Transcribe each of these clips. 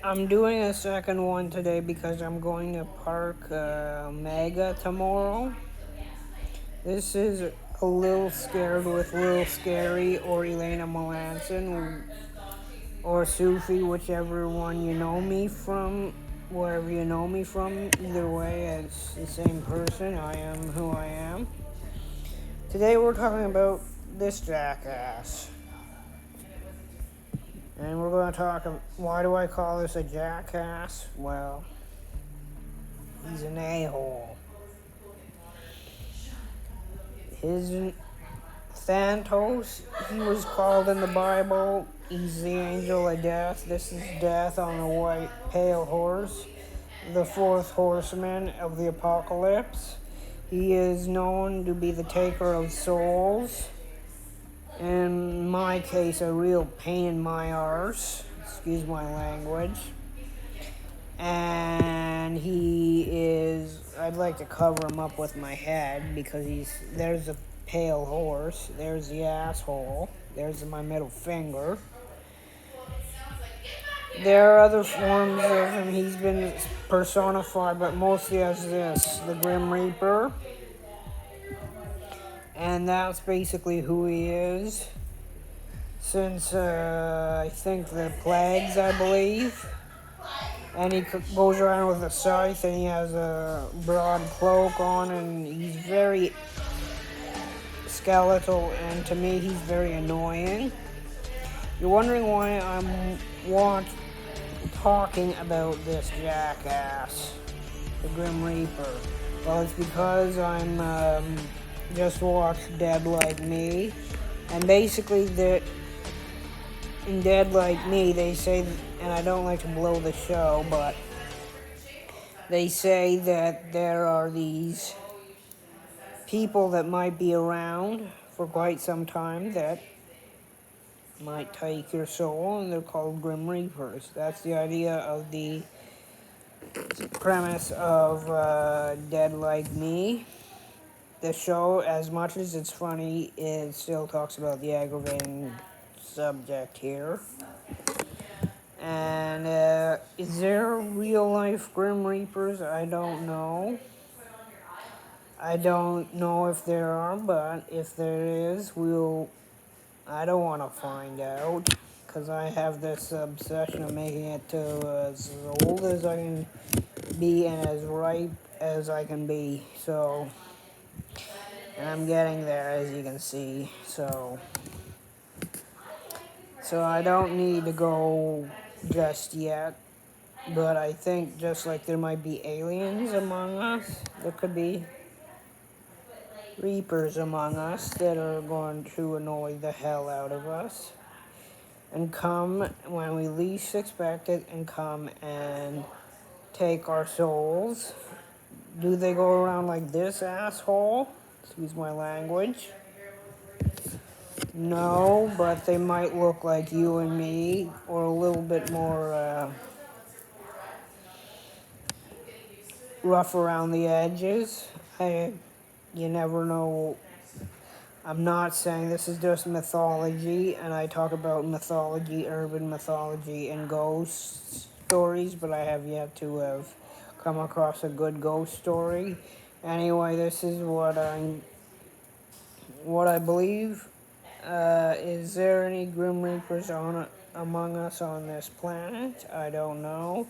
I'm doing a second one today because I'm going to Park Mega tomorrow. This is A Little Scared with Lil Scary or Elena Melanson or Sufi, whichever one you know me from, wherever you know me from. Either way, it's the same person. I am who I am. Today we're talking about this jackass. And we're going to talk about why do I call this a jackass? Well, he's an a-hole. His Thanatos, he was called in the Bible. He's the angel of death. This is death on a white pale horse, the fourth horseman of the apocalypse. He is known to be the taker of souls. In my case, a real pain in my arse. Excuse my language. And he is, I'd like to cover him up with my head because there's a pale horse, there's the asshole, there's my middle finger. There are other forms of him. He's been personified, but mostly as this, the Grim Reaper. And that's basically who he is. Since, I think the plagues, I believe. And he goes around with a scythe, and he has a broad cloak on, and he's very skeletal, and to me, he's very annoying. You're wondering why I'm talking about this jackass, the Grim Reaper. Well, it's because I'm just watched Dead Like Me, and basically in Dead Like Me, they say, and I don't like to blow the show, but they say that there are these people that might be around for quite some time that might take your soul, and they're called Grim Reapers. That's the idea of the premise of Dead Like Me. The show, as much as it's funny, it still talks about the aggravating subject here. And is there real life Grim Reapers? I don't know. I don't know if there are, but if there is, I don't want to find out, because I have this obsession of making it to as old as I can be and as ripe as I can be. And I'm getting there, as you can see. So I don't need to go just yet. But I think just like there might be aliens among us, there could be reapers among us that are going to annoy the hell out of us and come when we least expect it and come and take our souls. Do they go around like this, asshole? Excuse my language. No, but they might look like you and me, or a little bit more rough around the edges. You never know. I'm not saying this is just mythology, and I talk about mythology, urban mythology, and ghost stories, but I have yet to have come across a good ghost story. Anyway, this is what I believe. Is there any Grim Reapers among us on this planet? I don't know.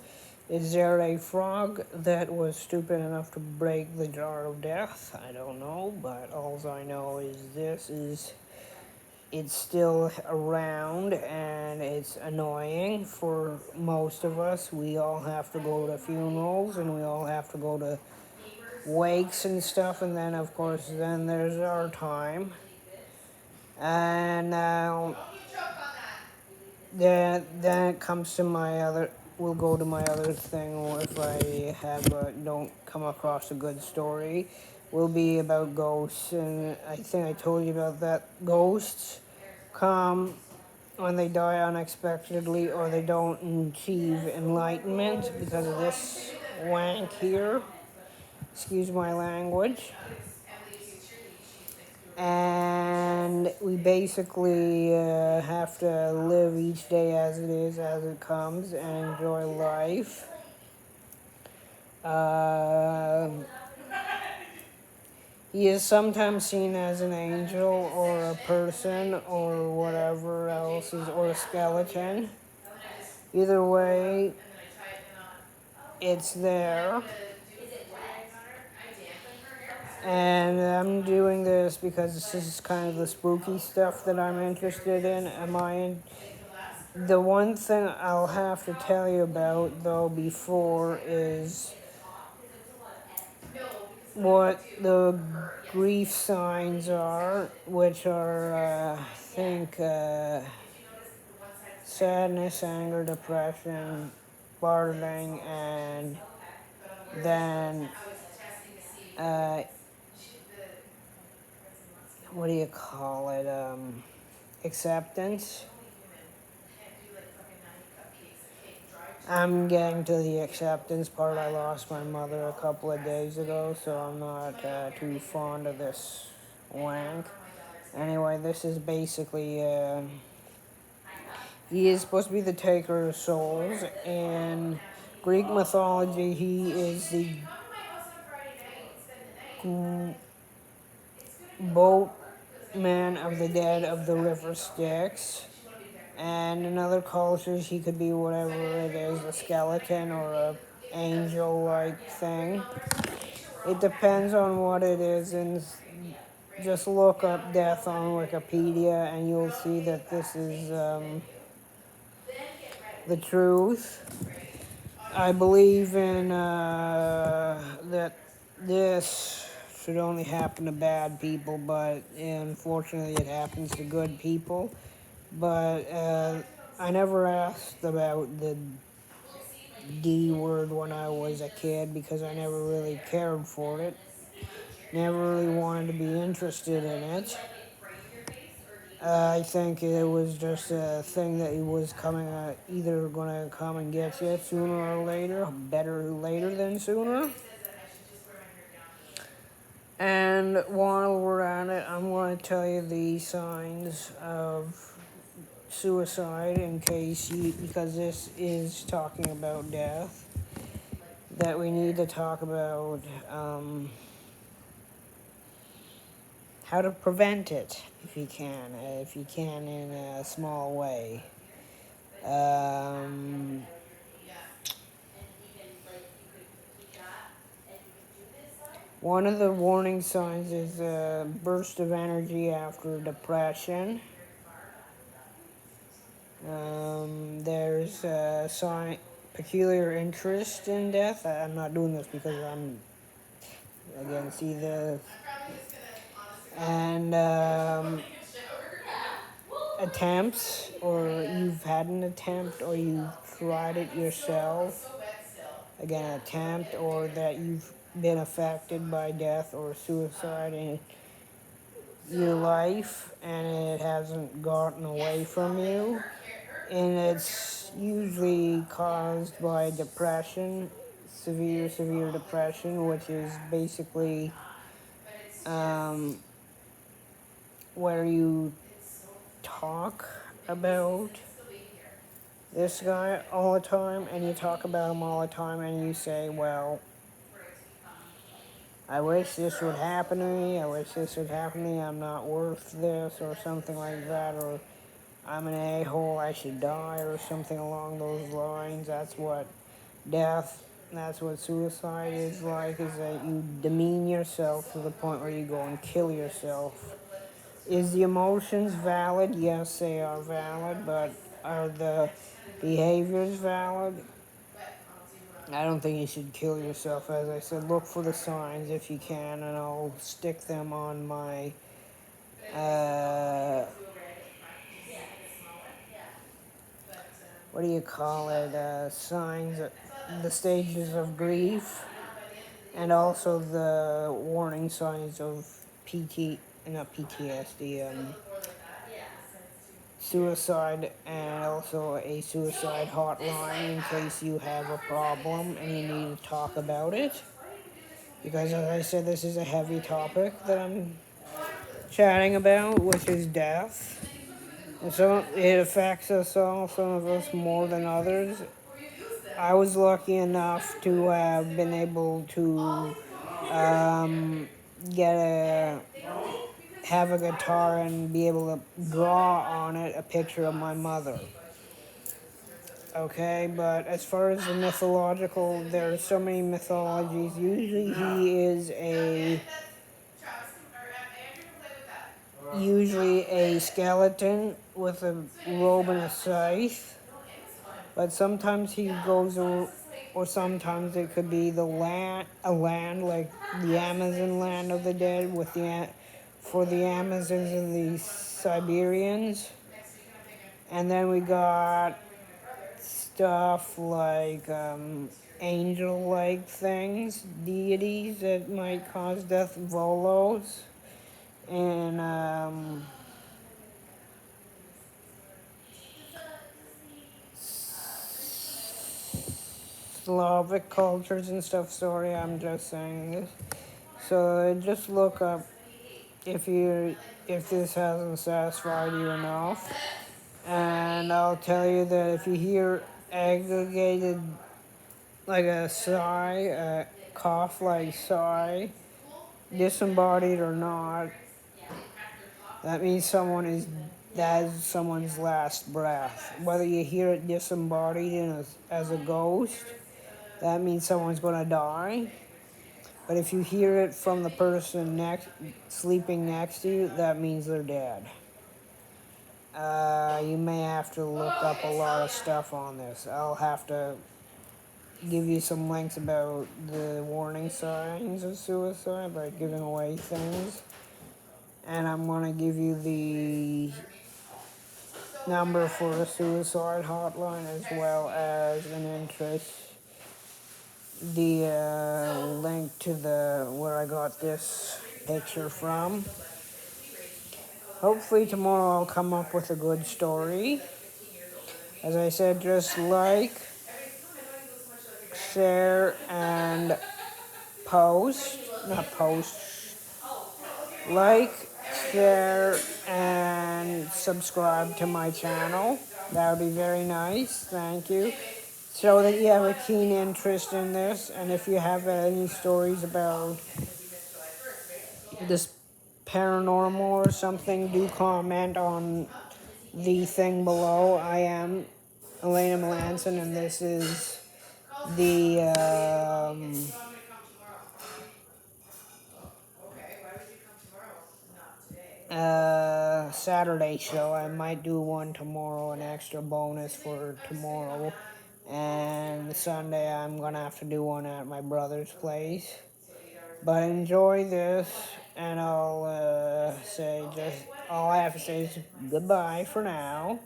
Is there a frog that was stupid enough to break the jar of death? I don't know, but all I know is it's still around and it's annoying for most of us. We all have to go to funerals and we all have to go to wakes and stuff, and then of course then there's our time. And now then it comes to we'll go to my other thing, or if I don't come across a good story, will be about ghosts. And I think I told you about that. Ghosts come when they die unexpectedly, or they don't achieve enlightenment because of this wank here. Excuse my language. And and we basically have to live each day as it is, as it comes, and enjoy life. He is sometimes seen as an angel or a person or whatever else is, or a skeleton. Either way, it's there. And I'm doing this because this is kind of the spooky stuff that I'm interested in. The one thing I'll have to tell you about, though, before is what the grief signs are, which are, I think, sadness, anger, depression, bargaining, and then, what do you call it, acceptance. I'm getting to the acceptance part. I lost my mother a couple of days ago, so I'm not too fond of this wank. Anyway, this is basically, he is supposed to be the taker of souls. In Greek mythology, he is the boatman of the dead of the river Styx. And in other cultures, he could be whatever it is, a skeleton or a angel-like thing. It depends on what it is, and just look up death on Wikipedia and you'll see that this is the truth. I believe in that this should only happen to bad people, but unfortunately it happens to good people. But I never asked about the D word when I was a kid because I never really cared for it. Never really wanted to be interested in it. I think it was just a thing that was coming, either going to come and get you sooner or later. Better later than sooner. And while we're at it, I'm going to tell you the signs of suicide because this is talking about death, that we need to talk about how to prevent it if you can in a small way. One of the warning signs is a burst of energy after depression. There's a peculiar interest in death. I'm not doing this because see this. And attempts, or you've had an attempt, or you've tried it yourself. Again, attempt, or that you've been affected by death or suicide in your life and it hasn't gotten away from you. And it's usually caused by depression, severe depression, which is basically where you talk about this guy all the time, and you talk about him all the time, and you say, well, I wish this would happen to me, I'm not worth this, or something like that, or I'm an a-hole, I should die, or something along those lines. That's what suicide is like, is that you demean yourself to the point where you go and kill yourself. Is the emotions valid? Yes, they are valid, but are the behaviors valid? I don't think you should kill yourself. As I said, look for the signs if you can, and I'll stick them on my what do you call it? Signs, the stages of grief, and also the warning signs of not PTSD, suicide, and also a suicide hotline in case you have a problem and you need to talk about it. Because as I said, this is a heavy topic that I'm chatting about, which is death. And so it affects us all, some of us more than others. I was lucky enough to have been able to get a have a guitar and be able to draw on it a picture of my mother. Okay, but as far as the mythological, there are so many mythologies. Usually usually a skeleton with a robe and a scythe. But sometimes he goes, or sometimes it could be a land like the Amazon land of the dead with for the Amazons and the Siberians. And then we got stuff like angel-like things, deities that might cause death, volos, and Slavic cultures and stuff. Sorry, I'm just saying this. So just look up if this hasn't satisfied you enough. And I'll tell you that if you hear aggregated like a sigh, a cough like sigh, disembodied or not, that means that is someone's last breath. Whether you hear it disembodied as a ghost, that means someone's gonna die. But if you hear it from the person sleeping next to you, that means they're dead. You may have to look up a lot of stuff on this. I'll have to give you some links about the warning signs of suicide by giving away things. And I'm going to give you the number for a suicide hotline as well as the link to where I got this picture from. Hopefully tomorrow I'll come up with a good story. As I said, just like, share, and not post, like, share, and subscribe to my channel. That would be very nice, thank you. So that you have a keen interest in this, and if you have any stories about this paranormal or something, do comment on the thing below. I am Elena Melanson, and this is the Saturday show. I might do one tomorrow, an extra bonus for tomorrow. And Sunday, I'm gonna have to do one at my brother's place. But enjoy this, and all I have to say is goodbye for now.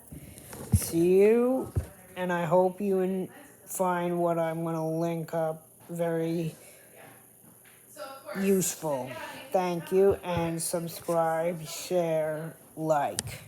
See you, and I hope you find what I'm gonna link up very useful. Thank you, and subscribe, share, like.